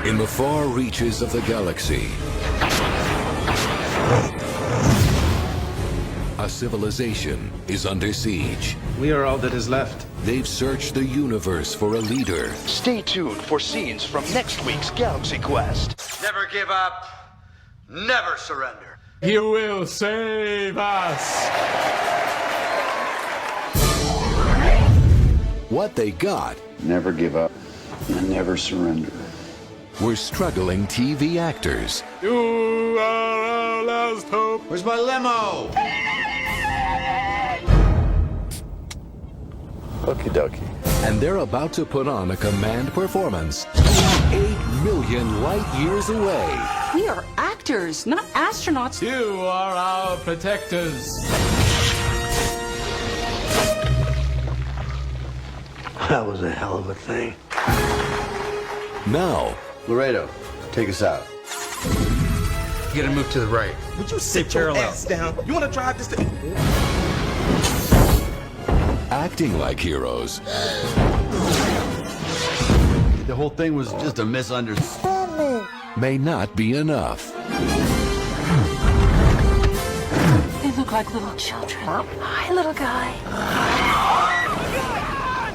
In the far reaches of the galaxy, a civilization is under siege. We are all that is left. They've searched the universe for a leader. Stay tuned for scenes from next week's Galaxy Quest. Never give up, never surrender. He will save us! What they got Never give up and never surrender. were struggling TV actors. You are our last hope. Where's my limo? Okie dokie. And they're about to put on a command performance 8 million light years away. We are actors, not astronauts. You are our protectors. That was a hell of a thing. Now, Laredo, take us out. You gotta move to the right. Would you sit your ass down? You want to drive this thing? acting like heroes The whole thing was just a misunderstanding. may not be enough. They look like little children. Hi, little guy.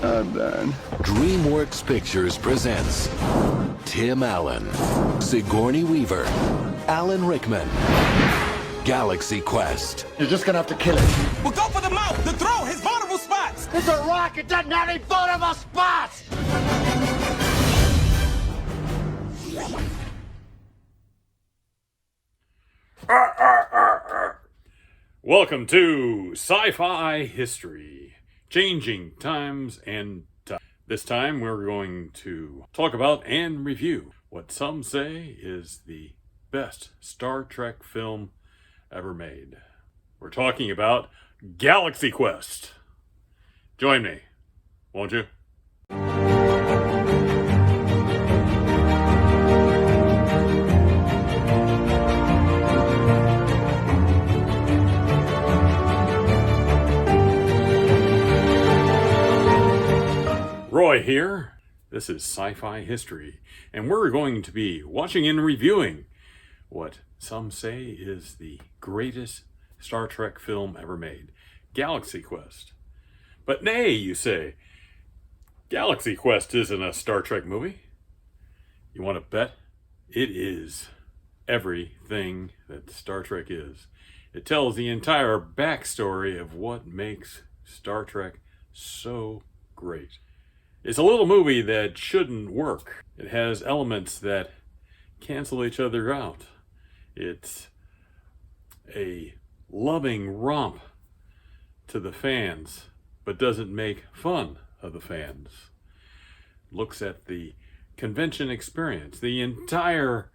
I'm done. DreamWorks Pictures presents Tim Allen, Sigourney Weaver, Alan Rickman, Galaxy Quest. You're just gonna have to kill it. Well, go for the mouth, the throat, his vulnerable spots. It's a rock, it doesn't have any vulnerable spots! Welcome to Sci-Fi History, changing times and time. This time we're going to talk about and review what some say is the best Star Trek film ever made. We're talking about Galaxy Quest. Join me, won't you? Roy here. This is Sci-Fi History, and we're going to be watching and reviewing what some say is the greatest Star Trek film ever made, Galaxy Quest. But nay, you say, Galaxy Quest isn't a Star Trek movie. You want to bet? It is everything that Star Trek is. It tells the entire backstory of what makes Star Trek so great. It's a little movie that shouldn't work. It has elements that cancel each other out. It's a loving romp to the fans, but doesn't make fun of the fans. Looks at the convention experience, the entire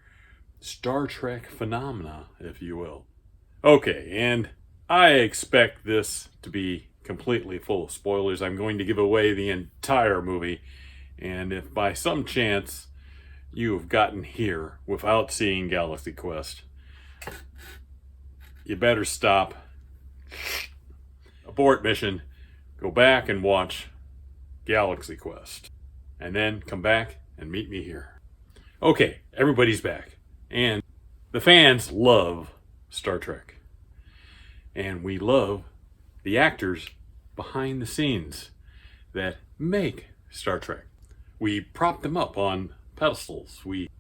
Star Trek phenomena, if you will. Okay, and I expect this to be completely full of spoilers. I'm going to give away the entire movie, and if by some chance you have gotten here without seeing Galaxy Quest, you better stop, abort mission, go back and watch Galaxy Quest, and then come back and meet me here. Okay, everybody's back, and the fans love Star Trek, and we love the actors behind the scenes that make Star Trek. We prop them up on pedestals. We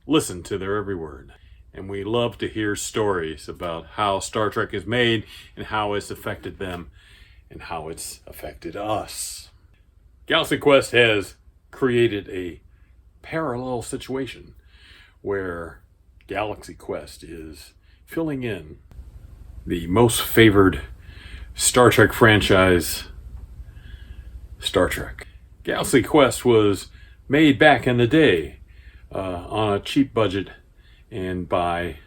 listen to their every word. And we love to hear stories about how Star Trek is made and how it's affected them and how it's affected us. Galaxy Quest has created a parallel situation where Galaxy Quest is filling in the most favored Star Trek franchise, Star Trek. Galaxy Quest was made back in the day on a cheap budget and by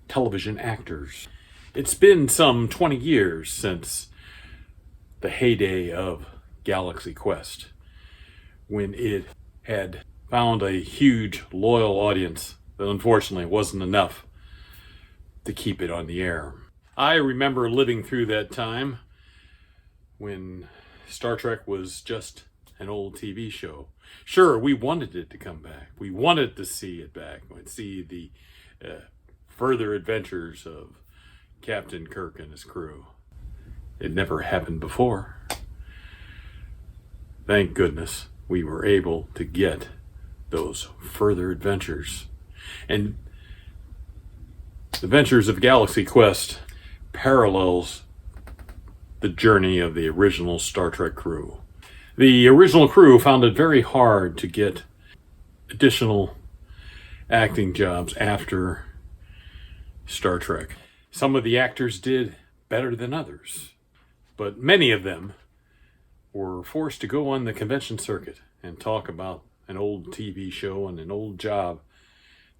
television actors. It's been some 20 years since the heyday of Galaxy Quest, when it had found a huge, loyal audience that unfortunately wasn't enough to keep it on the air. I remember living through that time when Star Trek was just an old TV show. Sure, we wanted it to come back. We wanted to see it back. We'd see the further adventures of Captain Kirk and his crew. It never happened before. Thank goodness we were able to get those further adventures. And the Adventures of Galaxy Quest parallels the journey of the original Star Trek crew. The original crew found it very hard to get additional acting jobs after Star Trek. Some of the actors did better than others, but many of them were forced to go on the convention circuit and talk about an old TV show and an old job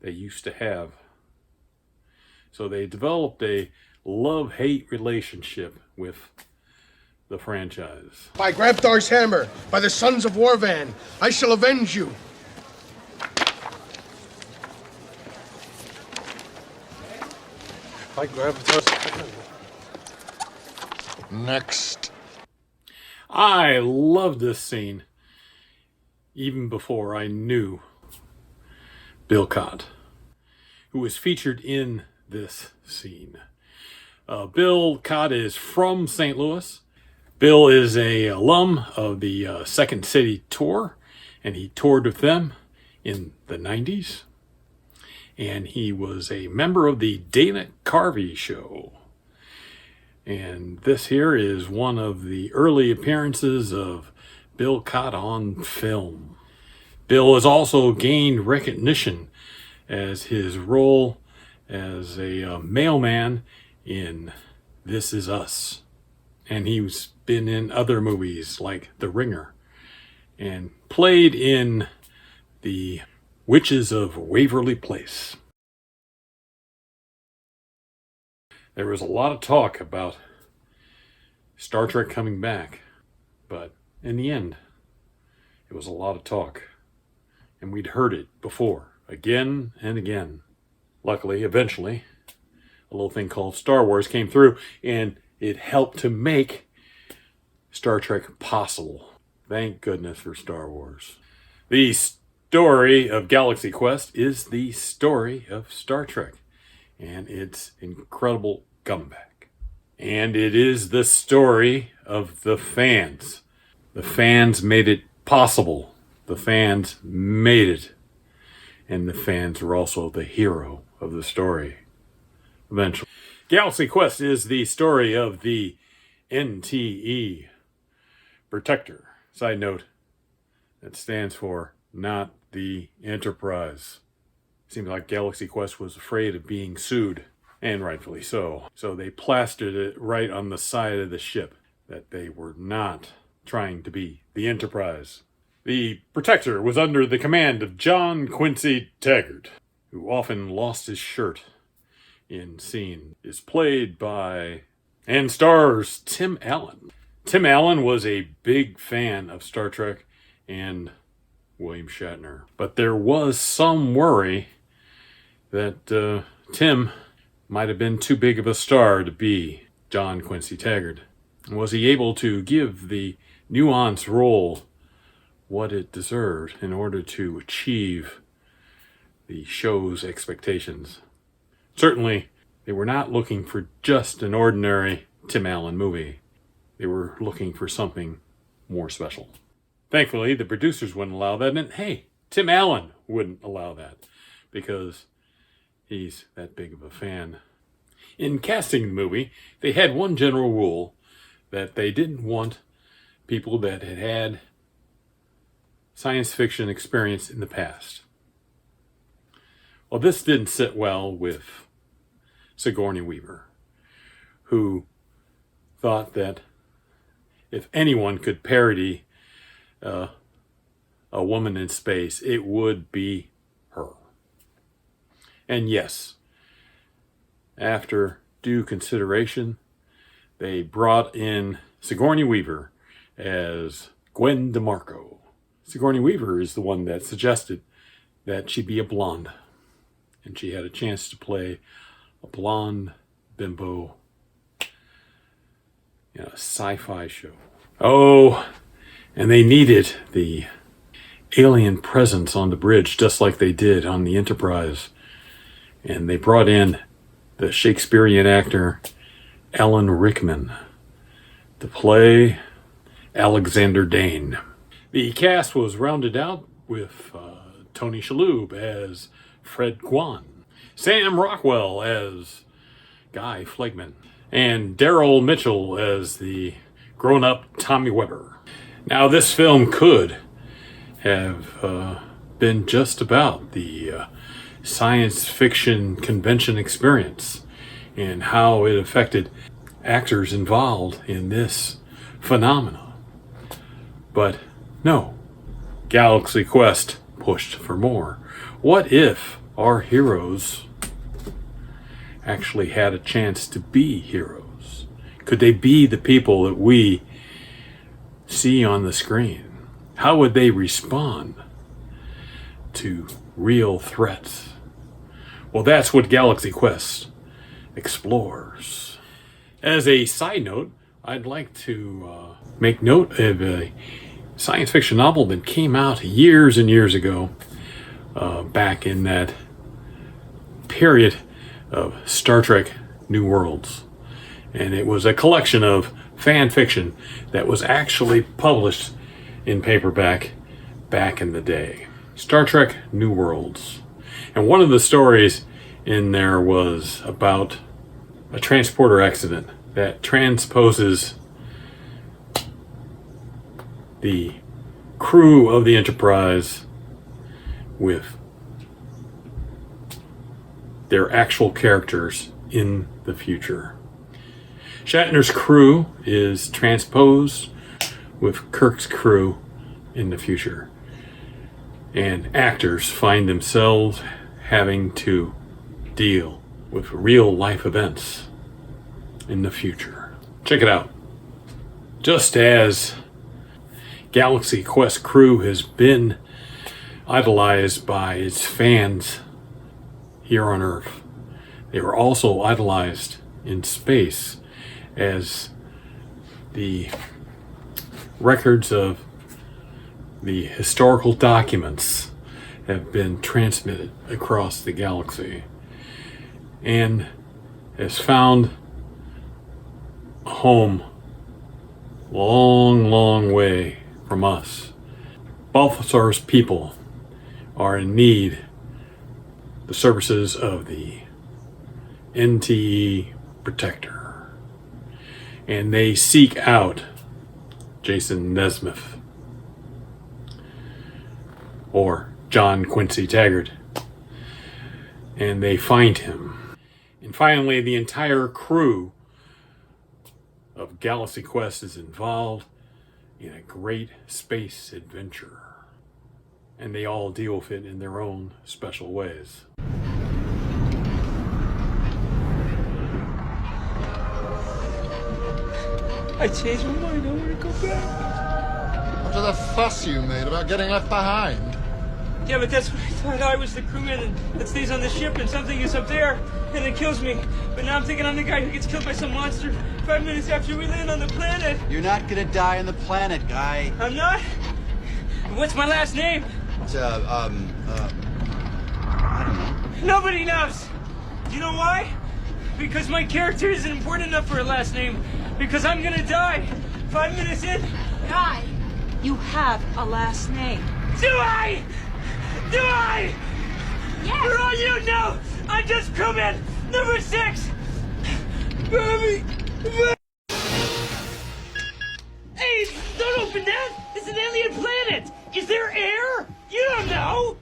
they used to have. So they developed a love-hate relationship with the franchise. By Grabthar's hammer, by the sons of Warvan, I shall avenge you. By Grabthar's hammer. Next. I love this scene even before I knew Bill Cott, who was featured in this scene. Bill Cott is from St. Louis. Bill is an alum of the Second City Tour, and he toured with them in the 90s. And he was a member of the Dana Carvey Show. And this here is one of the early appearances of Bill Cott on film. Bill has also gained recognition as his role as a mailman in This Is Us. And he's been in other movies like The Ringer and played in The Witches of Waverly Place. There was a lot of talk about Star Trek coming back, but in the end, it was a lot of talk. And we'd heard it before, again and again. Luckily, eventually, a little thing called Star Wars came through, and it helped to make Star Trek possible. Thank goodness for Star Wars. The story of Galaxy Quest is the story of Star Trek and its incredible comeback. And it is the story of the fans. The fans made it possible. The fans made it. And the fans were also the hero of the story. Eventually. Galaxy Quest is the story of the NTE Protector. Side note, that stands for Not the Enterprise. Seems like Galaxy Quest was afraid of being sued, and rightfully so. So they plastered it right on the side of the ship that they were not trying to be the Enterprise. The Protector was under the command of John Quincy Taggart, who often lost his shirt in scene. Is played by and stars Tim Allen. Tim Allen was a big fan of Star Trek and William Shatner. But there was some worry that Tim might have been too big of a star to be John Quincy Taggart. Was he able to give the nuanced role what it deserved in order to achieve the show's expectations? Certainly, they were not looking for just an ordinary Tim Allen movie. They were looking for something more special. Thankfully, the producers wouldn't allow that, and hey, Tim Allen wouldn't allow that because he's that big of a fan. In casting the movie, they had one general rule that they didn't want people that had had science fiction experience in the past. Well, this didn't sit well with Sigourney Weaver, who thought that if anyone could parody a woman in space, it would be her. And yes, after due consideration, they brought in Sigourney Weaver as Gwen DeMarco. Sigourney Weaver is the one that suggested that she be a blonde. And she had a chance to play a blonde bimbo in a sci-fi show. Oh, And they needed the alien presence on the bridge, just like they did on the Enterprise. And they brought in the Shakespearean actor Alan Rickman to play Alexander Dane. The cast was rounded out with Tony Shalhoub as Fred Guan, Sam Rockwell as Guy Flegman, and Daryl Mitchell as the grown-up Tommy Webber. Now, this film could have been just about the science fiction convention experience and how it affected actors involved in this phenomena. But no, Galaxy Quest pushed for more. What if our heroes actually had a chance to be heroes? Could they be the people that we see on the screen? How would they respond to real threats? Well, that's what Galaxy Quest explores. As a side note, I'd like to make note of a science fiction novel that came out years and years ago, back in that period of Star Trek New Worlds. And it was a collection of fan fiction that was actually published in paperback back in the day. Star Trek New Worlds. And one of the stories in there was about a transporter accident that transposes the crew of the Enterprise with their actual characters in the future. Shatner's crew is transposed with Kirk's crew in the future. And actors find themselves having to deal with real life events in the future. Check it out. Just as Galaxy Quest crew has been idolized by its fans here on Earth, they were also idolized in space as the records of the historical documents have been transmitted across the galaxy and has found a home long way from us. Balthazar's people are in need the services of the NTE Protector, and they seek out Jason Nesmith or John Quincy Taggart, and they find him. And finally, the entire crew of Galaxy Quest is involved in a great space adventure, and they all deal with it in their own special ways. I changed my mind. I want to go back. After the fuss you made about getting left behind. Yeah, but that's what I thought. I was the crewman that stays on the ship, and something is up there, and it kills me. But now I'm thinking I'm the guy who gets killed by some monster 5 minutes after we land on the planet. You're not gonna die on the planet, guy. I'm not? What's my last name? It's, I don't know. Nobody knows. Do you know why? Because my character isn't important enough for a last name. Because I'm gonna die 5 minutes in. Guy, you have a last name. Do I? Do I? Yes. For all you know, I'm just crewman number 6. Baby. Hey, don't open that. It's an alien planet. Is there air? You don't know.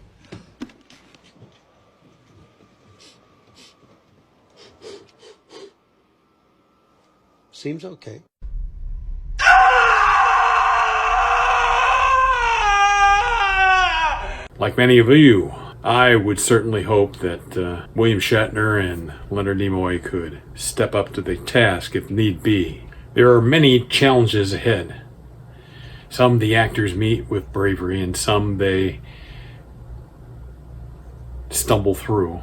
Seems okay. Like many of you, I would certainly hope that William Shatner and Leonard Nimoy could step up to the task if need be. There are many challenges ahead. Some the actors meet with bravery, and some they stumble through.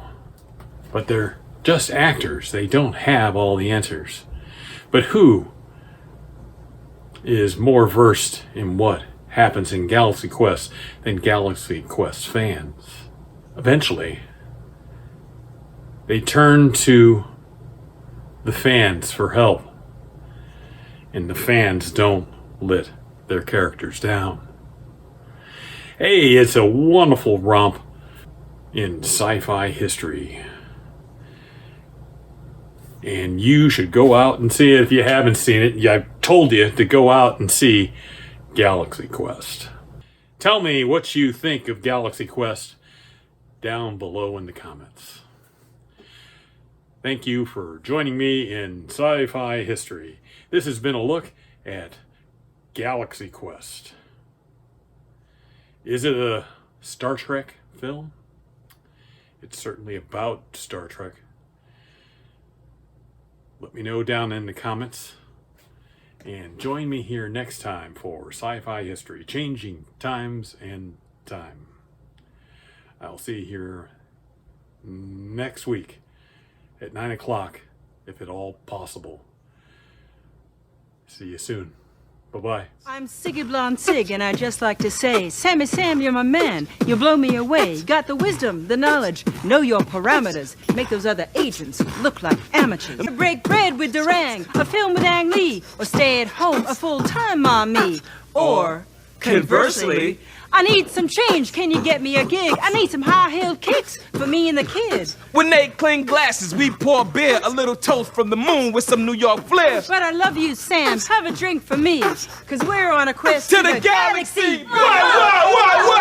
But they're just actors. They don't have all the answers. But who is more versed in what happens in Galaxy Quest, then Galaxy Quest fans, eventually, they turn to the fans for help. And the fans don't let their characters down. Hey, it's a wonderful romp in sci-fi history. And you should go out and see it if you haven't seen it. I've told you to go out and see Galaxy Quest. Tell me what you think of Galaxy Quest down below in the comments. Thank you for joining me in Sci-Fi History. This has been a look at Galaxy Quest. Is it a Star Trek film? It's certainly about Star Trek. Let me know down in the comments. And join me here next time for Sci-Fi History, Changing Times and Time. I'll see you here next week at 9 o'clock, if at all possible. See you soon. Bye-bye. I'm Siggy Blonde Sig, and I just like to say, Sammy Sam, you're my man. You blow me away. Got the wisdom, the knowledge, know your parameters. Make those other agents look like amateurs. Break bread with Durang, a film with Ang Lee, or stay at home a full-time mommy. Or, conversely, I need some change, can you get me a gig? I need some high-heeled kicks for me and the kids. When they clean glasses, we pour beer, a little toast from the moon with some New York flair. But I love you, Sam, have a drink for me, 'cause we're on a quest to the galaxy! Why?